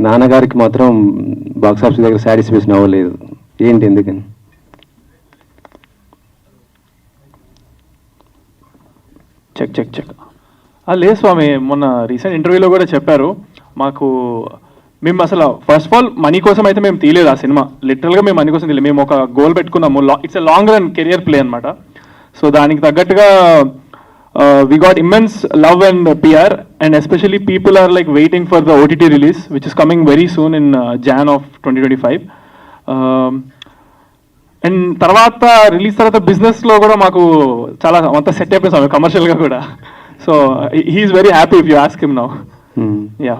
నాన్నగారికి మాత్రం box office దగ్గర సాటిస్ఫాక్షన్ అవ్వలేదు, ఏంటి ఎందుకని? చెక్ చెక్ చెక్ లేదు స్వామి, మొన్న రీసెంట్ ఇంటర్వ్యూలో కూడా చెప్పారు మాకు. మేము అసలు ఫస్ట్ ఆఫ్ ఆల్ మనీ కోసం అయితే మేము తీయలేదు ఆ సినిమా, లిటరల్గా మేము మనీ కోసం తీయలేదు. మేము ఒక గోల్ పెట్టుకున్నాము, it's a long run career play అనమాట. సో దానికి తగ్గట్టుగా we got immense love and PR, and especially people are like waiting for the OTT release, which is coming very soon in Jan of 2025. And తర్వాత release తర్వాత బిజినెస్లో కూడా మాకు చాలా అంతా సెట్ అయిపోయింది కమర్షియల్గా కూడా. So he is very happy if you ask him now. Yeah,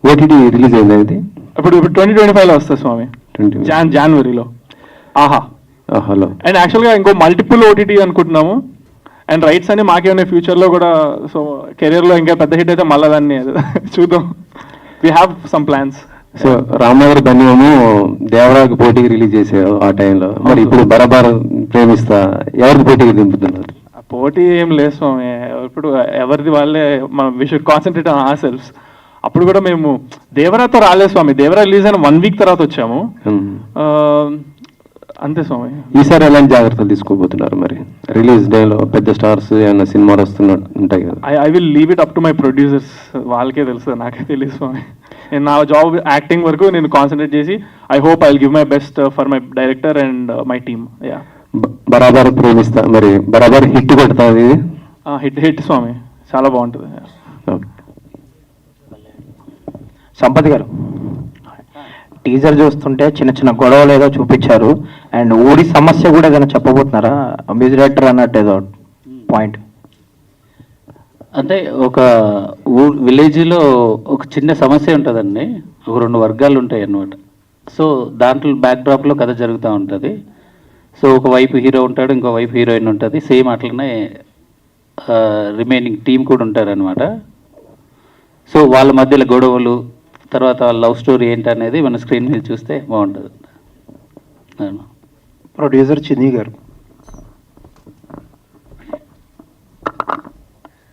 OTT release అయింది అది ఇప్పుడు 2025లో వస్తుంది స్వామి, జనవరిలో. హలో. అండ్ యాక్చువల్గా ఇంకో మల్టిపుల్ ఓటీటీ అనుకుంటున్నాము, అండ్ రైట్స్ అన్ని మాకే ఉన్నాయి ఫ్యూచర్లో కూడా. సో కెరియర్లో ఇంకా పెద్ద హిట్ అయితే మళ్ళీ దాన్ని చూద్దాం. We have some plans. So Ramnagar ధన్యము దేవరాకి పోటీకి రిలీజ్ చేసారు ఆ టైంలో, మరి ఇప్పుడు బరాబర్ ప్రేమిస్తా ఎవరికి పోటీకి దింపుతున్నారు? పోటీ ఏం లేదు స్వామి, ఇప్పుడు ఎవరిది వాళ్ళే. మనం we should concentrate on ourselves. అప్పుడు కూడా మేము దేవరాతో రాలేదు స్వామి, దేవరా రిలీజ్ అయిన 1 వీక్ తర్వాత వచ్చాము అంతే స్వామి. ఈసారి ఎలాంటి జాగ్రత్తలు తీసుకోబోతున్నారు మరి? రిలీజ్ డేలో పెద్ద స్టార్స్ ఏమైనా సినిమాలు వస్తున్నట్టు ఉంటాయి కదా. I will leave it up to my producers, వాళ్ళకే తెలుసు, నాకే తెలియదు స్వామి. నేను నా జాబ్ యాక్టింగ్ వరకు నేను కాన్సన్ట్రేట్ చేసి I hope I will give my best for my director and my team. Yeah, బరాబర్ ప్రేమిస్తా, మరి బరాబర్ హిట్ కొడుతుంది. హిట్ స్వామి, చాలా బాగుంటుంది. సంపత్ గారు, టీజర్ చూస్తుంటే చిన్న చిన్న గొడవలు ఏదో చూపించారు, అండ్ ఊరి సమస్య కూడా ఏదైనా చెప్పబోతున్నారా? మ్యూజిక్ డైరెక్టర్ అన్నట్టు ఏదో పాయింట్. అంటే ఒక విలేజ్లో ఒక చిన్న సమస్య ఉంటుందండి, ఒక 2 వర్గాలు ఉంటాయి అన్నమాట. సో దాంట్లో బ్యాక్డ్రాప్లో కథ జరుగుతూ ఉంటుంది. సో ఒక వైపు హీరో ఉంటాడు, ఇంకో వైపు హీరోయిన్ ఉంటుంది. సేమ్ అట్లనే రిమైనింగ్ టీం కూడా ఉంటారనమాట. సో వాళ్ళ మధ్యలో గొడవలు, తర్వాత వాళ్ళ లవ్ స్టోరీ ఏంటనేది మన స్క్రీన్ మీద చూస్తే బాగుంటుంది. ప్రొడ్యూసర్ చిన్ని గారు,